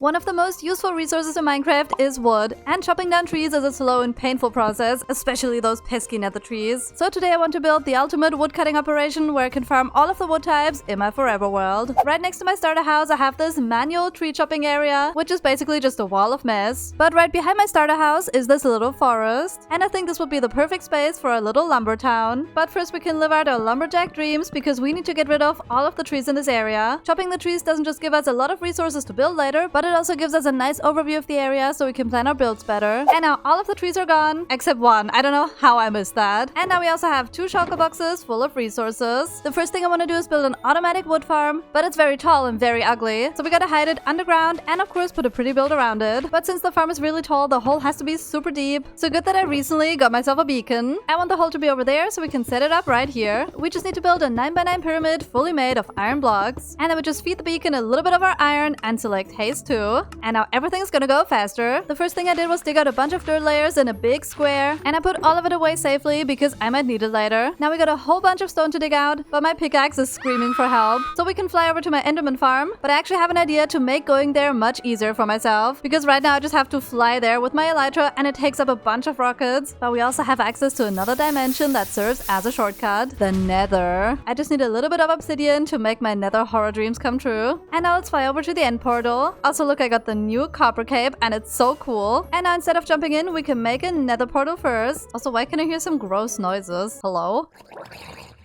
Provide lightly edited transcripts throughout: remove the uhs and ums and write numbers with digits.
One of the most useful resources in Minecraft is wood, and chopping down trees is a slow and painful process, especially those pesky nether trees. So today I want to build the ultimate woodcutting operation where I can farm all of the wood types in my forever world. Right next to my starter house I have this manual tree chopping area, which is basically just a wall of mess. But right behind my starter house is this little forest, and I think this would be the perfect space for a little lumber town. But first we can live out our lumberjack dreams because we need to get rid of all of the trees in this area. Chopping the trees doesn't just give us a lot of resources to build later, but it also gives us a nice overview of the area so we can plan our builds better. And now all of the trees are gone, except one. I don't know how I missed that. And now we also have 2 shulker boxes full of resources. The first thing I want to do is build an automatic wood farm, but it's very tall and very ugly. So we gotta hide it underground and of course put a pretty build around it. But since the farm is really tall, the hole has to be super deep. So good that I recently got myself a beacon. I want the hole to be over there so we can set it up right here. We just need to build a 9x9 pyramid fully made of iron blocks. And then we just feed the beacon a little bit of our iron and select haste 2. And now everything's gonna go faster. The first thing I did was dig out a bunch of dirt layers in a big square, and I put all of it away safely because I might need it later. Now we got a whole bunch of stone to dig out, but my pickaxe is screaming for help. So we can fly over to my enderman farm, but I actually have an idea to make going there much easier for myself, because right now I just have to fly there with my elytra and it takes up a bunch of rockets. But we also have access to another dimension that serves as a shortcut, the Nether. I just need a little bit of obsidian to make my Nether horror dreams come true. And now let's fly over to the end portal. Also look, I got the new copper cape and it's so cool. And now instead of jumping in, we can make a nether portal first. Also, why can I hear some gross noises? Hello?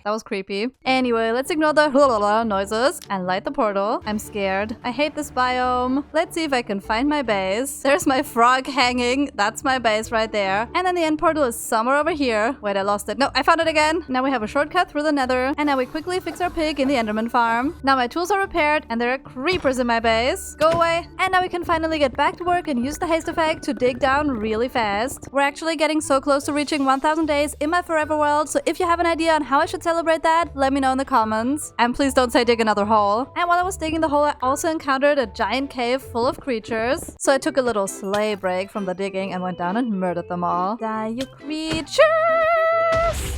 That was creepy. Anyway, let's ignore the noises and light the portal. I'm scared. I hate this biome. Let's see if I can find my base. There's my frog hanging. That's my base right there. And then the end portal is somewhere over here. Wait, I lost it. No, I found it again. Now we have a shortcut through the nether. And now we quickly fix our pig in the enderman farm. Now my tools are repaired and there are creepers in my base. Go away. And now we can finally get back to work and use the haste effect to dig down really fast. We're actually getting so close to reaching 1000 days in my forever world. So if you have an idea on how I should celebrate that, let me know in the comments. And please don't say dig another hole. And while I was digging the hole, I also encountered a giant cave full of creatures. So I took a little slay break from the digging and went down and murdered them all. Die, you creatures!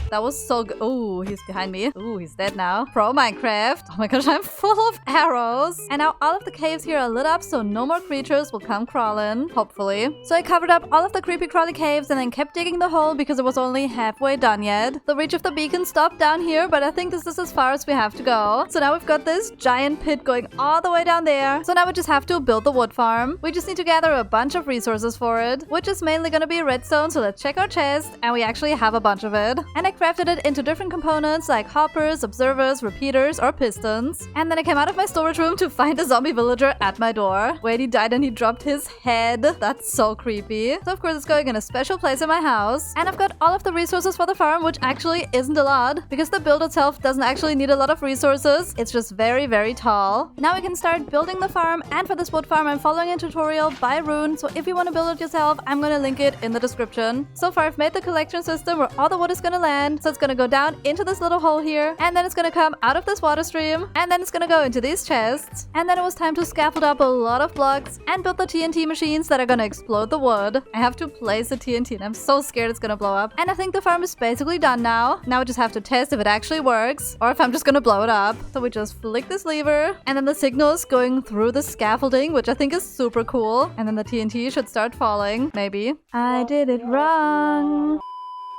That was so good. Oh, he's behind me. Oh, he's dead now. Pro Minecraft. Oh my gosh, I'm full of arrows. And now all of the caves here are lit up so no more creatures will come crawling, hopefully. So I covered up all of the creepy crawly caves and then kept digging the hole because it was only halfway done yet. The reach of the beacon stopped down here, but I think this is as far as we have to go. So now we've got this giant pit going all the way down there. So now we just have to build the wood farm. We just need to gather a bunch of resources for it, which is mainly gonna be redstone. So let's check our chest, and we actually have a bunch of it. And I crafted it into different components like hoppers, observers, repeaters, or pistons. And then I came out of my storage room to find a zombie villager at my door. Wait, he died and he dropped his head. That's so creepy. So of course it's going in a special place in my house. And I've got all of the resources for the farm, which actually isn't a lot because the build itself doesn't actually need a lot of resources. It's just very, very tall. Now we can start building the farm, and for this wood farm I'm following a tutorial by Rune, so if you want to build it yourself, I'm gonna link it in the description. So far I've made the collection system where all the wood is gonna land. So it's gonna go down into this little hole here, and then it's gonna come out of this water stream, and then it's gonna go into these chests. And then it was time to scaffold up a lot of blocks and build the TNT machines that are gonna explode the wood. I have to place the TNT and I'm so scared it's gonna blow up. And I think the farm is basically done now. Now we just have to test if it actually works or if I'm just gonna blow it up. So we just flick this lever, and then the signal is going through the scaffolding, which I think is super cool. And then the TNT should start falling. Maybe. I did it wrong.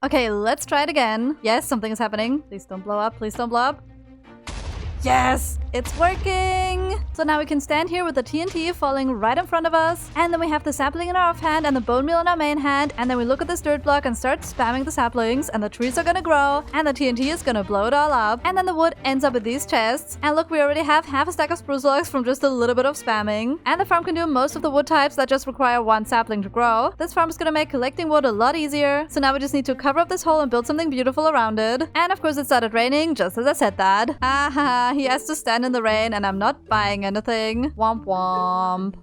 Okay, let's try it again. Yes, something is happening. Please don't blow up. Please don't blow up. Yes, it's working! So now we can stand here with the TNT falling right in front of us, and then we have the sapling in our offhand and the bone meal in our main hand, and then we look at this dirt block and start spamming the saplings, and the trees are gonna grow, and the TNT is gonna blow it all up, and then the wood ends up in these chests. And look, we already have half a stack of spruce logs from just a little bit of spamming. And the farm can do most of the wood types that just require one sapling to grow. This farm is gonna make collecting wood a lot easier, so now we just need to cover up this hole and build something beautiful around it. And of course it started raining just as I said that. Aha, he has to stand in the rain and I'm not buying anything. Womp womp.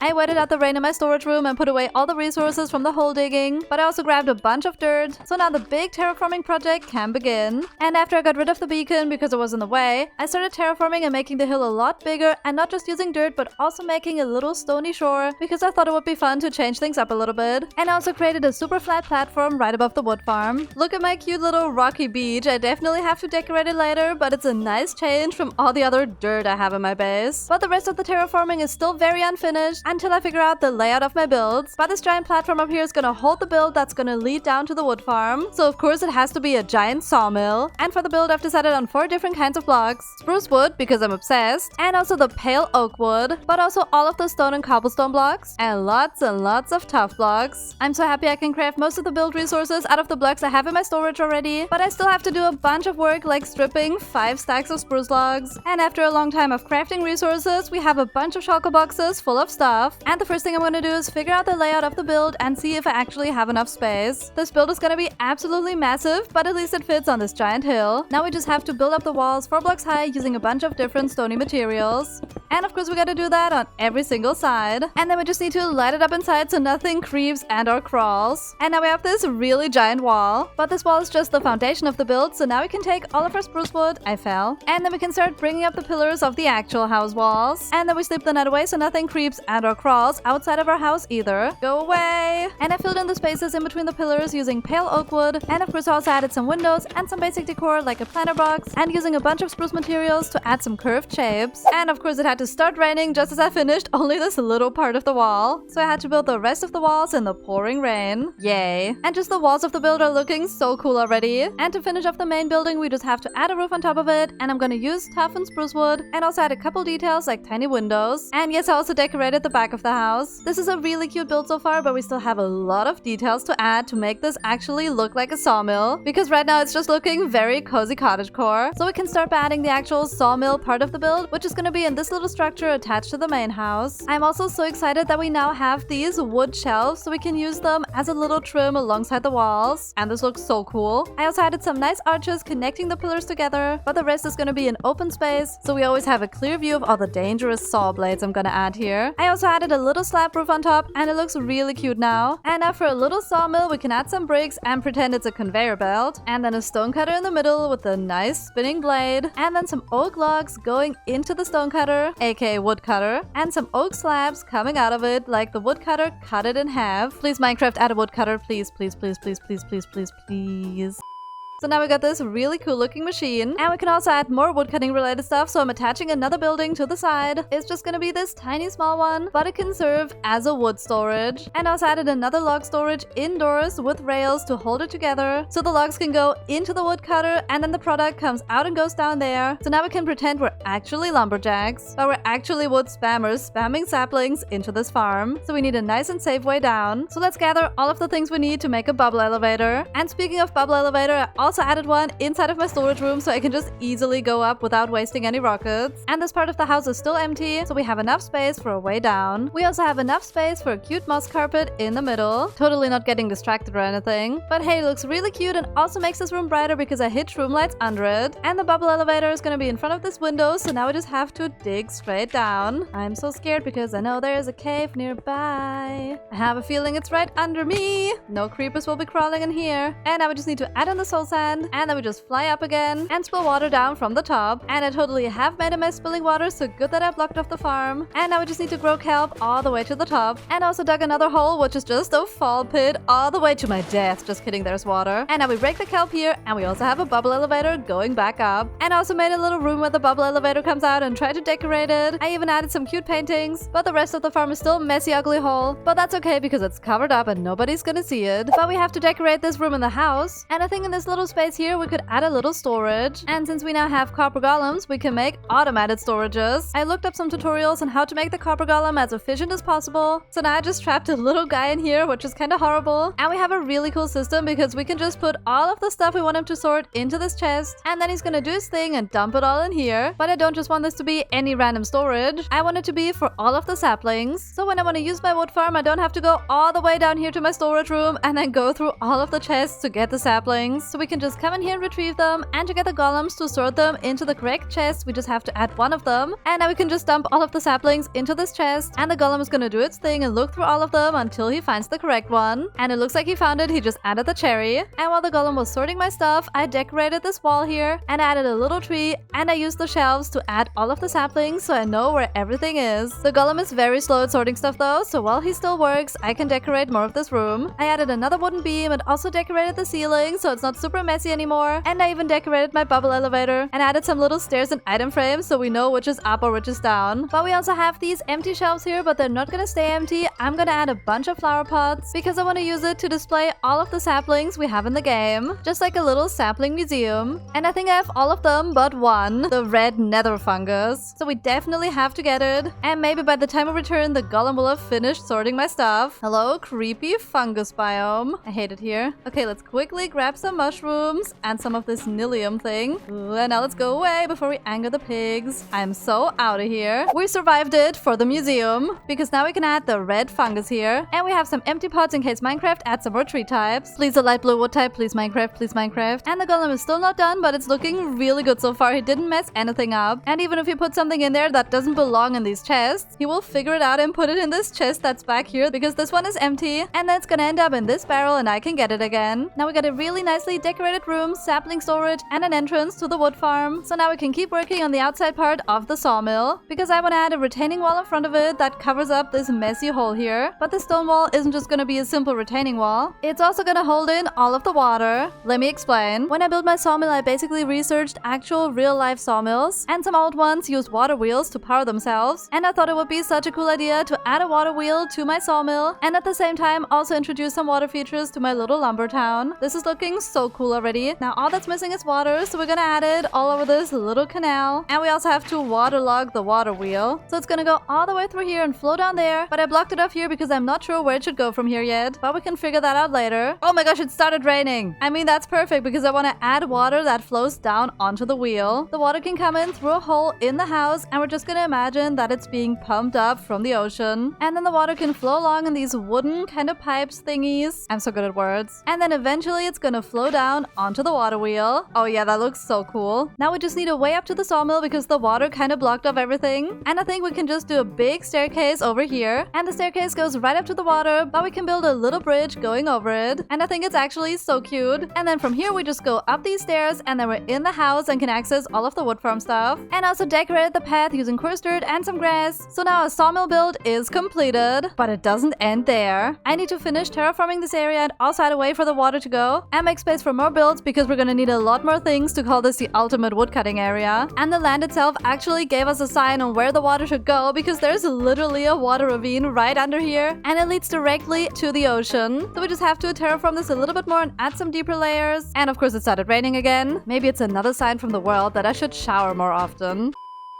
I waited out the rain in my storage room and put away all the resources from the hole digging, but I also grabbed a bunch of dirt, so now the big terraforming project can begin. And after I got rid of the beacon because it was in the way, I started terraforming and making the hill a lot bigger, and not just using dirt but also making a little stony shore because I thought it would be fun to change things up a little bit. And I also created a super flat platform right above the wood farm. Look at my cute little rocky beach. I definitely have to decorate it later, but it's a nice change from all the other dirt I have in my base. But the rest of the terraforming is still very unfinished until I figure out the layout of my builds. But this giant platform up here is gonna hold the build that's gonna lead down to the wood farm. So of course it has to be a giant sawmill. And for the build I've decided on 4 different kinds of blocks. Spruce wood because I'm obsessed, and also the pale oak wood, but also all of the stone and cobblestone blocks, and lots of tough blocks. I'm so happy I can craft most of the build resources out of the blocks I have in my storage already, but I still have to do a bunch of work like stripping 5 stacks of spruce logs. And after a long time of crafting resources, we have a bunch of shulker boxes full of stuff. And the first thing I'm gonna do is figure out the layout of the build and see if I actually have enough space. This build is gonna be absolutely massive, but at least it fits on this giant hill. Now we just have to build up the walls 4 blocks high using a bunch of different stony materials. And of course we gotta do that on every single side. And then we just need to light it up inside so nothing creeps and or crawls. And now we have this really giant wall. But this wall is just the foundation of the build, so now we can take all of our spruce wood, I fell, and then we can start bringing up the pillars of the actual house walls. And then we slip the net away so nothing creeps and or crawls outside of our house either. Go away! And I filled in the spaces in between the pillars using pale oak wood, and of course I also added some windows and some basic decor like a planter box, and using a bunch of spruce materials to add some curved shapes. And of course it had to start raining just as I finished only this little part of the wall, so I had to build the rest of the walls in the pouring rain. Yay! And just the walls of the build are looking so cool already. And to finish off the main building we just have to add a roof on top of it, and I'm gonna use toughened spruce wood and also add a couple details like tiny windows. And yes, I also decorated the back of the house. This is a really cute build so far, but we still have a lot of details to add to make this actually look like a sawmill, because right now it's just looking very cozy cottagecore. So we can start by adding the actual sawmill part of the build, which is gonna be in this little structure attached to the main house. I'm also so excited that we now have these wood shelves so we can use them as a little trim alongside the walls, and this looks so cool. I also added some nice arches connecting the pillars together, but the rest is gonna be an open space, so we always have a clear view of all the dangerous saw blades I'm gonna add here. I also added a little slab roof on top, and it looks really cute now. And now for a little sawmill we can add some bricks and pretend it's a conveyor belt, and then a stone cutter in the middle with a nice spinning blade, and then some oak logs going into the stone cutter, aka woodcutter, and some oak slabs coming out of it like the woodcutter cut it in half. Please Minecraft add a woodcutter, please, please, please, please, please, please, please, please. So now we got this really cool looking machine, and we can also add more woodcutting related stuff, so I'm attaching another building to the side. It's just gonna be this tiny small one, but it can serve as a wood storage. And I also added another log storage indoors with rails to hold it together, so the logs can go into the woodcutter and then the product comes out and goes down there. So now we can pretend we're actually lumberjacks, but we're actually wood spammers spamming saplings into this farm. So we need a nice and safe way down. So let's gather all of the things we need to make a bubble elevator. And speaking of bubble elevator, I also added one inside of my storage room so I can just easily go up without wasting any rockets. And this part of the house is still empty, so we have enough space for a way down. We also have enough space for a cute moss carpet in the middle. Totally not getting distracted or anything. But hey, it looks really cute and also makes this room brighter because I hid room lights under it. And the bubble elevator is gonna be in front of this window, so now we just have to dig straight down. I'm so scared because I know there is a cave nearby. I have a feeling it's right under me. No creepers will be crawling in here. And now we just need to add in the soul sand, and then we just fly up again and spill water down from the top. And I totally have made a mess spilling water, so good that I blocked off the farm. And now we just need to grow kelp all the way to the top, and also dug another hole, which is just a fall pit all the way to my death. Just kidding, there's water. And now we break the kelp here, and we also have a bubble elevator going back up. And I also made a little room where the bubble elevator comes out and tried to decorate it. I even added some cute paintings, but the rest of the farm is still a messy, ugly hole. But that's okay because it's covered up and nobody's gonna see it. But we have to decorate this room in the house, and I think in this little space here we could add a little storage. And since we now have copper golems, we can make automated storages. I looked up some tutorials on how to make the copper golem as efficient as possible, so now I just trapped a little guy in here, which is kind of horrible. And we have a really cool system because we can just put all of the stuff we want him to sort into this chest, and then he's gonna do his thing and dump it all in here. But I don't just want this to be any random storage. I want it to be for all of the saplings. So when I want to use my wood farm, I don't have to go all the way down here to my storage room and then go through all of the chests to get the saplings. So we can can just come in here and retrieve them. And to get the golems to sort them into the correct chest, we just have to add one of them. And now we can just dump all of the saplings into this chest. And the golem is gonna do its thing and look through all of them until he finds the correct one. And it looks like he found it. He just added the cherry. And while the golem was sorting my stuff, I decorated this wall here and added a little tree. And I used the shelves to add all of the saplings so I know where everything is. The golem is very slow at sorting stuff though, so while he still works, I can decorate more of this room. I added another wooden beam and also decorated the ceiling so it's not super messy anymore. And I even decorated my bubble elevator and added some little stairs and item frames so we know which is up or which is down. But we also have these empty shelves here, but they're not gonna stay empty. I'm gonna add a bunch of flower pots because I want to use it to display all of the saplings we have in the game, just like a little sapling museum. And I think I have all of them but one, the red nether fungus. So we definitely have to get it. And maybe by the time we return, the golem will have finished sorting my stuff. Hello, creepy fungus biome. I hate it here. Okay, let's quickly grab some mushrooms and some of this nilium thing. Ooh, and now let's go away before we anger the pigs. I'm so out of here. We survived it for the museum because now we can add the red fungus here. And we have some empty pots in case Minecraft adds some more tree types. Please a light blue wood type, please Minecraft, please Minecraft. And the golem is still not done, but it's looking really good so far. He didn't mess anything up. And even if you put something in there that doesn't belong in these chests, he will figure it out and put it in this chest that's back here because this one is empty. And then it's gonna end up in this barrel and I can get it again. Now we got a really nicely decorated room, sapling storage, and an entrance to the wood farm. So now we can keep working on the outside part of the sawmill because I want to add a retaining wall in front of it that covers up this messy hole here. But the stone wall isn't just gonna be a simple retaining wall. It's also gonna hold in all of the water. Let me explain. When I built my sawmill, I basically researched actual real-life sawmills, and some old ones used water wheels to power themselves. And I thought it would be such a cool idea to add a water wheel to my sawmill and at the same time also introduce some water features to my little lumber town. This is looking so cool already. Now all that's missing is water, so we're gonna add it all over this little canal. And we also have to waterlog the water wheel. So it's gonna go all the way through here and flow down there, but I blocked it off here because I'm not sure where it should go from here yet. But we can figure that out later. Oh my gosh, it started raining. I mean, that's perfect because I want to add water that flows down onto the wheel. The water can come in through a hole in the house and we're just gonna imagine that it's being pumped up from the ocean. And then the water can flow along in these wooden kind of pipes thingies. I'm so good at words. And then eventually it's gonna flow down onto the water wheel. Oh yeah, that looks so cool. Now we just need a way up to the sawmill because the water kind of blocked off everything. And I think we can just do a big staircase over here. And the staircase goes right up to the water, but we can build a little bridge going over it. And I think it's actually so cute. And then from here we just go up these stairs and then we're in the house and can access all of the wood farm stuff. And also decorated the path using coarse dirt and some grass. So now a sawmill build is completed, but it doesn't end there. I need to finish terraforming this area and also add a way for the water to go and make space for more builds because we're gonna need a lot more things to call this the ultimate woodcutting area. And the land itself actually gave us a sign on where the water should go because there's literally a water ravine right under here and it leads directly to the ocean. So we just have to terraform this a little bit more and add some deeper layers. And of course it started raining again. Maybe it's another sign from the world that I should shower more often.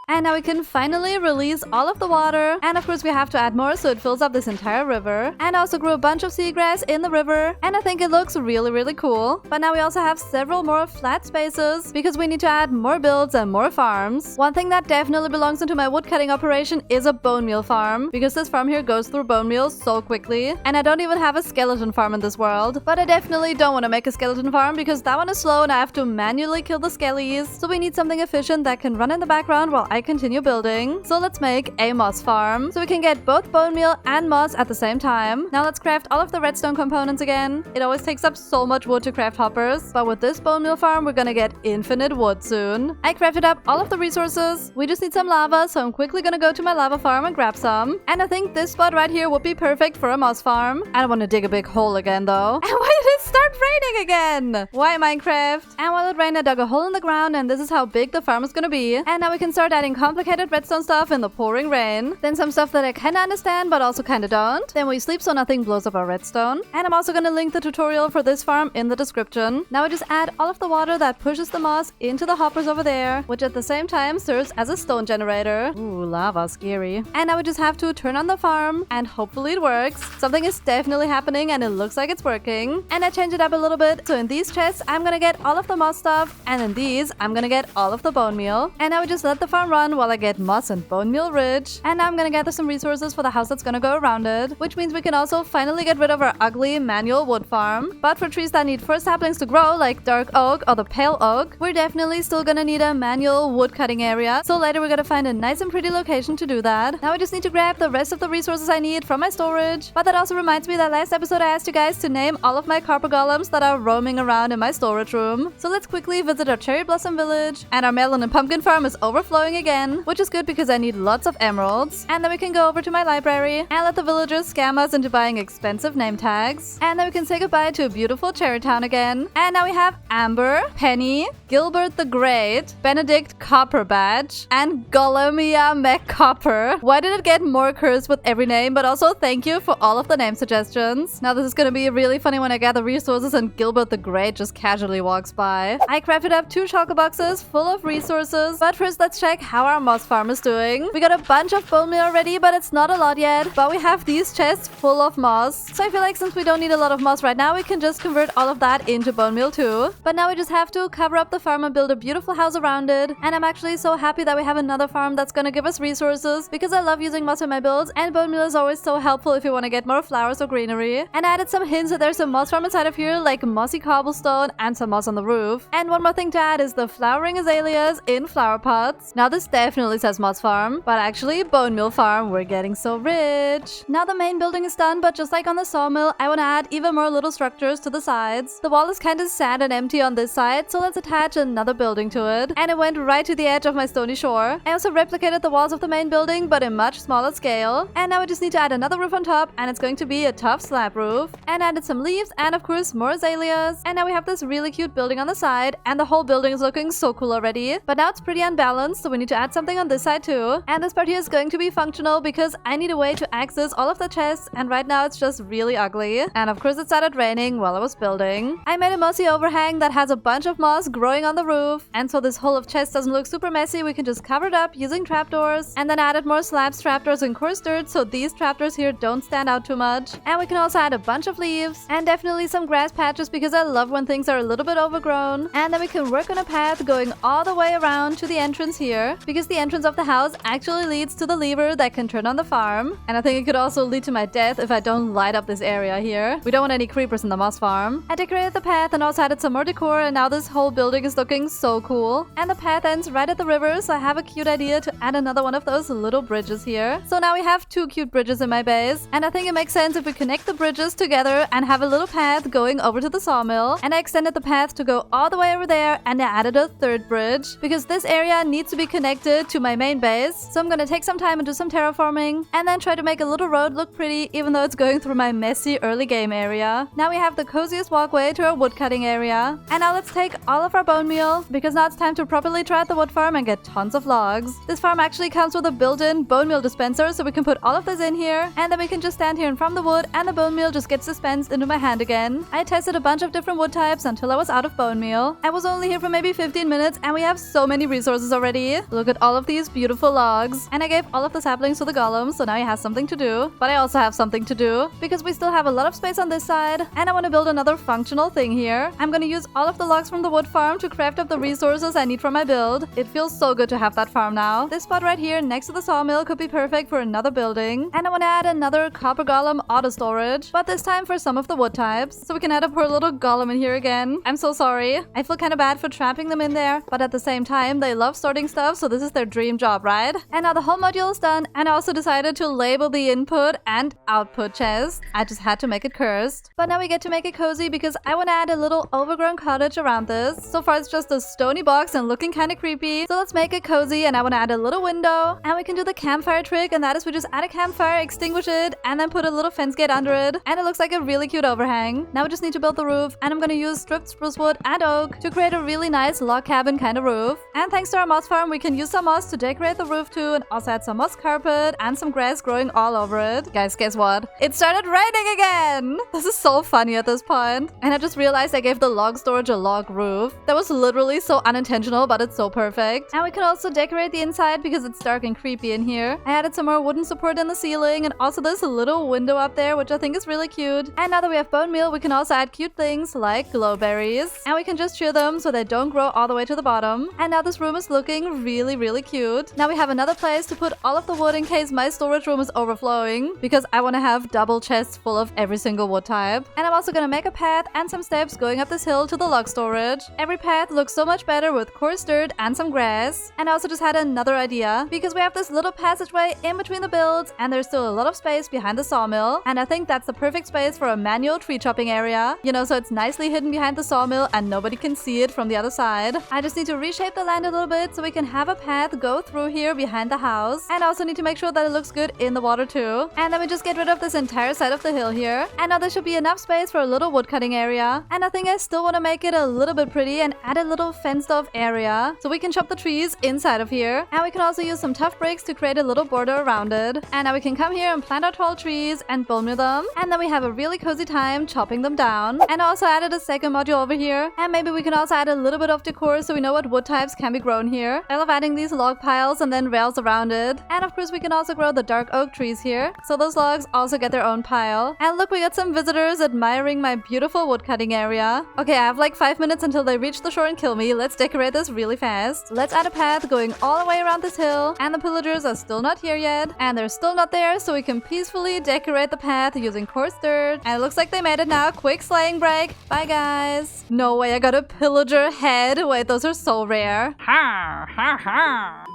And now we can finally release all of the water. And of course we have to add more so it fills up this entire river. And also grew a bunch of seagrass in the river. And I think it looks really, really cool. But now we also have several more flat spaces because we need to add more builds and more farms. One thing that definitely belongs into my woodcutting operation is a bone meal farm because this farm here goes through bone meals so quickly. And I don't even have a skeleton farm in this world. But I definitely don't want to make a skeleton farm because that one is slow and I have to manually kill the skellies. So we need something efficient that can run in the background while I continue building. So let's make a moss farm so we can get both bone meal and moss at the same time. Now let's craft all of the redstone components again. It always takes up so much wood to craft hoppers, but with this bone meal farm we're gonna get infinite wood soon. I crafted up all of the resources. We just need some lava, so I'm quickly gonna go to my lava farm and grab some. And I think this spot right here would be perfect for a moss farm. I don't want to dig a big hole again though. And why did it start raining again? Why Minecraft? And while it rained I dug a hole in the ground and this is how big the farm is gonna be. And now we can start adding complicated redstone stuff in the pouring rain. Then some stuff that I kinda understand but also kinda don't. Then we sleep so nothing blows up our redstone. And I'm also gonna link the tutorial for this farm in the description. Now we just add all of the water that pushes the moss into the hoppers over there, which at the same time serves as a stone generator. Ooh, lava, scary. And now we just have to turn on the farm and hopefully it works. Something is definitely happening and it looks like it's working. And I changed it up a little bit. So in these chests I'm gonna get all of the moss stuff and in these I'm gonna get all of the bone meal. And now we just let the farm run while I get moss and bone meal rich. And now I'm gonna gather some resources for the house that's gonna go around it, which means we can also finally get rid of our ugly manual wood farm. But for trees that need first saplings to grow, like dark oak or the pale oak, we're definitely still gonna need a manual wood cutting area. So later we're gonna find a nice and pretty location to do that. Now I just need to grab the rest of the resources I need from my storage. But that also reminds me that last episode I asked you guys to name all of my copper golems that are roaming around in my storage room. So let's quickly visit our cherry blossom village. And our melon and pumpkin farm is overflowing again, which is good because I need lots of emeralds. And then we can go over to my library and let the villagers scam us into buying expensive name tags. And then we can say goodbye to a beautiful cherry town again. And now we have Amber, Penny, Gilbert the Great, Benedict Copperbadge, and Golemia McCopper. Why did it get more cursed with every name? But also thank you for all of the name suggestions. Now this is gonna be really funny when I gather resources and Gilbert the Great just casually walks by. I crafted up 2 chocolate boxes full of resources, but first let's check how our moss farm is doing. We got a bunch of bone meal already, but it's not a lot yet. But we have these chests full of moss. So I feel like since we don't need a lot of moss right now, we can just convert all of that into bone meal too. But now we just have to cover up the farm and build a beautiful house around it. And I'm actually so happy that we have another farm that's gonna give us resources because I love using moss in my builds, and bone meal is always so helpful if you want to get more flowers or greenery. And I added some hints that there's some moss farm inside of here, like mossy cobblestone and some moss on the roof. And one more thing to add is the flowering azaleas in flower pots. Now this definitely says moss farm, but actually bone meal farm. We're getting so rich. Now the main building is done, but just like on the sawmill, I want to add even more little structures to the sides. The wall is kind of sad and empty on this side, so let's attach another building to it. And it went right to the edge of my stony shore. I also replicated the walls of the main building, but in much smaller scale. And now we just need to add another roof on top, and it's going to be a tough slab roof. And added some leaves and of course more azaleas. And now we have this really cute building on the side, and the whole building is looking so cool already. But now it's pretty unbalanced, so we need to add something on this side too. And this part here is going to be functional because I need a way to access all of the chests, and right now it's just really ugly. And of course it started raining while I was building. I made a mossy overhang that has a bunch of moss growing on the roof, and so this hole of chest doesn't look super messy, we can just cover it up using trapdoors. And then added more slabs, trapdoors, and coarse dirt so these trapdoors here don't stand out too much. And we can also add a bunch of leaves and definitely some grass patches because I love when things are a little bit overgrown. And then we can work on a path going all the way around to the entrance here because the entrance of the house actually leads to the lever that can turn on the farm. And I think it could also lead to my death if I don't light up this area here. We don't want any creepers in the moss farm. I decorated the path and also added some more decor, and now this whole building is looking so cool. And the path ends right at the river, so I have a cute idea to add another one of those little bridges here. So now we have 2 cute bridges in my base, and I think it makes sense if we connect the bridges together and have a little path going over to the sawmill. And I extended the path to go all the way over there, and I added a 3rd bridge because this area needs to be connected to my main base. So I'm gonna take some time and do some terraforming and then try to make a little road look pretty even though it's going through my messy early game area. Now we have the coziest walkway to our woodcutting area. And now let's take all of our bone meal because now it's time to properly try out the wood farm and get tons of logs. This farm actually comes with a built-in bone meal dispenser, so we can put all of this in here and then we can just stand here and from the wood and the bone meal just gets dispensed into my hand again. I tested a bunch of different wood types until I was out of bone meal. I was only here for maybe 15 minutes and we have so many resources already. Look at all of these beautiful logs. And I gave all of the saplings to the golems, so now he has something to do. But I also have something to do because we still have a lot of space on this side and I want to build another functional thing here. I'm going to use all of the logs from the wood farm to craft up the resources I need for my build. It feels so good to have that farm now. This spot right here next to the sawmill could be perfect for another building. And I want to add another copper golem auto storage, but this time for some of the wood types. So we can add a poor little golem in here again. I'm so sorry. I feel kind of bad for trapping them in there, but at the same time they love sorting stuff, so this is their dream job, right? And now the whole module is done, and I also decided to label the input and output chest. I just had to make it cursed. But now we get to make it cozy because I want to add a little overgrown cottage around this. So far it's just a stony box and looking kind of creepy, so let's make it cozy. And I want to add a little window, and we can do the campfire trick, and that is we just add a campfire, extinguish it, and then put a little fence gate under it, and it looks like a really cute overhang. Now we just need to build the roof, and I'm gonna use stripped spruce wood and oak to create a really nice log cabin kind of roof. And thanks to our moss farm, we can use some moss to decorate the roof too, and also add some moss carpet and some grass growing all over it. Guys, guess what? It started raining again! This is so funny at this point. And I just realized I gave the log storage a log roof. That was literally so unintentional, but it's so perfect. And we can also decorate the inside because it's dark and creepy in here. I added some more wooden support in the ceiling and also this little window up there, which I think is really cute. And now that we have bone meal, we can also add cute things like glowberries. And we can just shear them so they don't grow all the way to the bottom. And now this room is looking really cute. Now we have another place to put all of the wood in case my storage room is overflowing, because I want to have double chests full of every single wood type. And I'm also gonna make a path and some steps going up this hill to the log storage. Every path looks so much better with coarse dirt and some grass. And I also just had another idea, because we have this little passageway in between the builds and there's still a lot of space behind the sawmill, and I think that's the perfect space for a manual tree chopping area, you know, so it's nicely hidden behind the sawmill and nobody can see it from the other side. I just need to reshape the land a little bit so we can have a path go through here behind the house, and also need to make sure that it looks good in the water too. And then we just get rid of this entire side of the hill here, and now there should be enough space for a little wood cutting area. And I think I still want to make it a little bit pretty and add a little fenced off area so we can chop the trees inside of here, and we can also use some tough bricks to create a little border around it. And now we can come here and plant our tall trees and bone meal them, and then we have a really cozy time chopping them down. And I also added a second module over here, and maybe we can also add a little bit of decor so we know what wood types can be grown here. I love adding these log piles and then rails around it. And of course we can also grow the dark oak trees here, so those logs also get their own pile. And look, we got some visitors admiring my beautiful wood cutting area. Okay, I have like 5 minutes until they reach the shore and kill me. Let's decorate this really fast. Let's add a path going all the way around this hill, and the pillagers are still not here yet, and they're still not there, so we can peacefully decorate the path using coarse dirt. And it looks like they made it now. Quick slaying break. Bye guys. No way, I got a pillager head. Wait, those are so rare. Ha ha ha.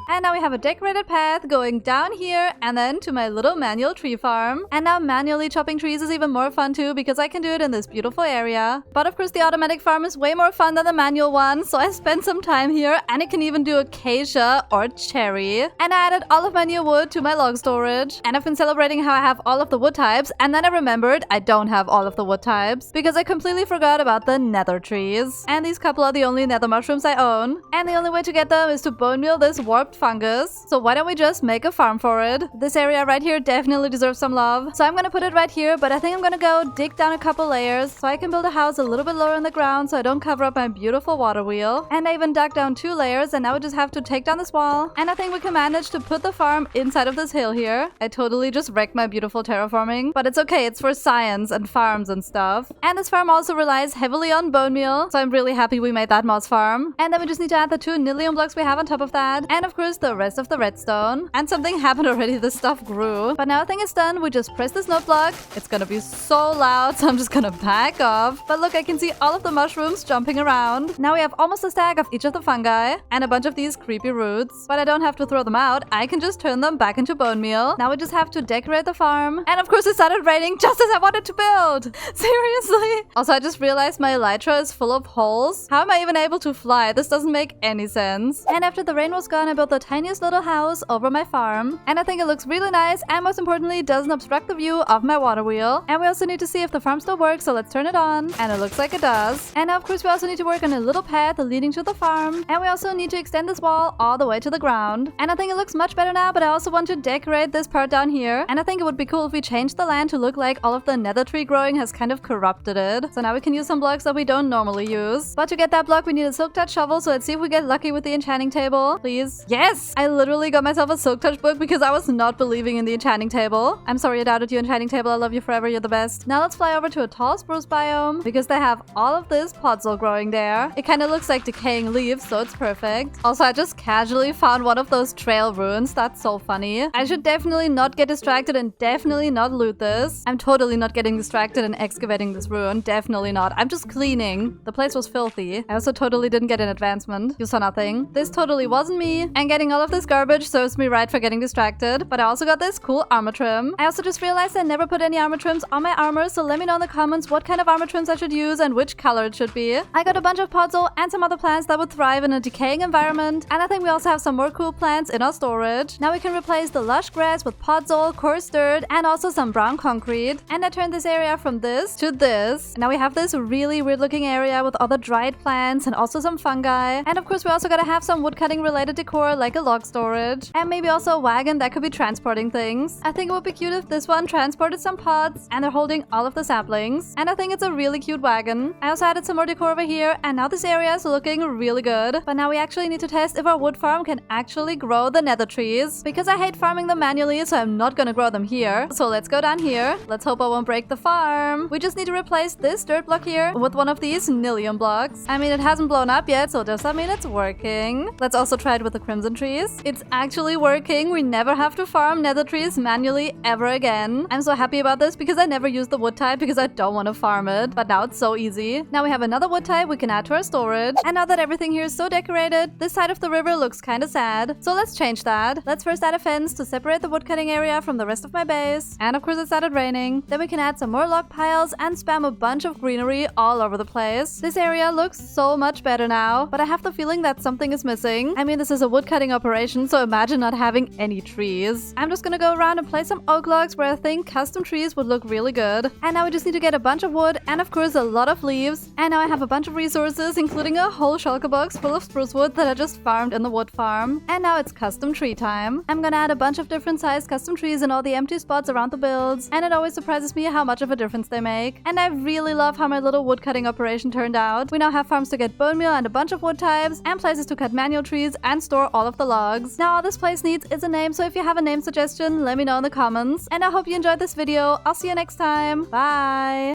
And now we have a decorated path going down here and then to my little manual tree farm. And now manually chopping trees is even more fun too, because I can do it in this beautiful area. But of course the automatic farm is way more fun than the manual one, so I spent some time here, and it can even do acacia or cherry. And I added all of my new wood to my log storage. And I've been celebrating how I have all of the wood types, and then I remembered I don't have all of the wood types because I completely forgot about the nether trees. And these couple are the only nether mushrooms I own. And the only way to get them is to bone meal this warped fungus. So why don't we just make a farm for it? This area right here definitely deserves some love. So I'm gonna put it right here, but I think I'm gonna go dig down a couple layers so I can build a house a little bit lower in the ground so I don't cover up my beautiful water wheel. And I even dug down 2 layers, and now we just have to take down this wall. And I think we can manage to put the farm inside of this hill here. I totally just wrecked my beautiful terraforming, but it's okay, it's for science and farms and stuff. And this farm also relies heavily on bone meal, so I'm really happy we made that moss farm. And then we just need to add the 2 nillium blocks we have on top of that, and of course the rest of the redstone. And something happened already, this stuff grew. But now I think it's done. We just press this note block. It's gonna be so loud, so I'm just gonna back off. But look, I can see all of the mushrooms jumping around. Now we have almost a stack of each of the fungi and a bunch of these creepy roots. But I don't have to throw them out. I can just turn them back into bone meal. Now we just have to decorate the farm. And of course it started raining just as I wanted to build. Seriously? Also, I just realized my elytra is full of holes. How am I even able to fly? This doesn't make any sense. And after the rain was gone, I built the tiniest little house over my farm, and I think it looks really nice, and most importantly doesn't obstruct the view of my water wheel. And we also need to see if the farm still works, so let's turn it on, and it looks like it does. And now of course we also need to work on a little path leading to the farm, and we also need to extend this wall all the way to the ground. And I think it looks much better now, but I also want to decorate this part down here, and I think it would be cool if we changed the land to look like all of the nether tree growing has kind of corrupted it. So now we can use some blocks that we don't normally use. But to get that block we need a silk touch shovel, so let's see if we get lucky with the enchanting table. Please. Yes! I literally got myself a silk touch book because I was not believing in the enchanting table. I'm sorry I doubted you, enchanting table. I love you forever. You're the best. Now let's fly over to a tall spruce biome because they have all of this podzol growing there. It kind of looks like decaying leaves, so it's perfect. Also, I just casually found one of those trail ruins. That's so funny. I should definitely not get distracted and definitely not loot this. I'm totally not getting distracted and excavating this ruin. Definitely not. I'm just cleaning. The place was filthy. I also totally didn't get an advancement. You saw nothing. This totally wasn't me. And getting all of this garbage serves me right for getting distracted. But I also got this cool armor trim. I also just realized I never put any armor trims on my armor, so let me know in the comments what kind of armor trims I should use and which color it should be. I got a bunch of podzol and some other plants that would thrive in a decaying environment, and I think we also have some more cool plants in our storage. Now we can replace the lush grass with podzol, coarse dirt, and also some brown concrete. And I turned this area from this to this. Now we have this really weird looking area with all the dried plants and also some fungi. And of course we also gotta have some woodcutting related decor like a log storage. And maybe also a wagon that could be transporting things. I think it would be cute if this one transported some pots and they're holding all of the saplings. And I think it's a really cute wagon. I also added some more decor over here and now this area is looking really good. But now we actually need to test if our wood farm can actually grow the nether trees. Because I hate farming them manually, so I'm not gonna grow them here. So let's go down here. Let's hope I won't break the farm. We just need to replace this dirt block here with one of these nillium blocks. I mean, it hasn't blown up yet, so does that mean it's working? Let's also try it with the crimson trees. It's actually working. We never have to farm nether trees manually ever again. I'm so happy about this because I never used the wood type because I don't want to farm it. But now it's so easy. Now we have another wood type we can add to our storage. And now that everything here is so decorated, this side of the river looks kind of sad. So let's change that. Let's first add a fence to separate the woodcutting area from the rest of my base. And of course it started raining. Then we can add some more log piles and spam a bunch of greenery all over the place. This area looks so much better now, but I have the feeling that something is missing. I mean, this is a woodcutting operation, so imagine not having any trees. I'm just gonna go around and place some oak logs where I think custom trees would look really good. And now we just need to get a bunch of wood and of course a lot of leaves. And now I have a bunch of resources, including a whole shulker box full of spruce wood that I just farmed in the wood farm. And now it's custom tree time. I'm gonna add a bunch of different sized custom trees in all the empty spots around the builds, and it always surprises me how much of a difference they make. And I really love how my little woodcutting operation turned out. We now have farms to get bone meal and a bunch of wood types, and places to cut manual trees and store all of the logs. Now all this place needs is a name, so if you have a name suggestion, let me know in the comments. And I hope you enjoyed this video. I'll see you next time. Bye!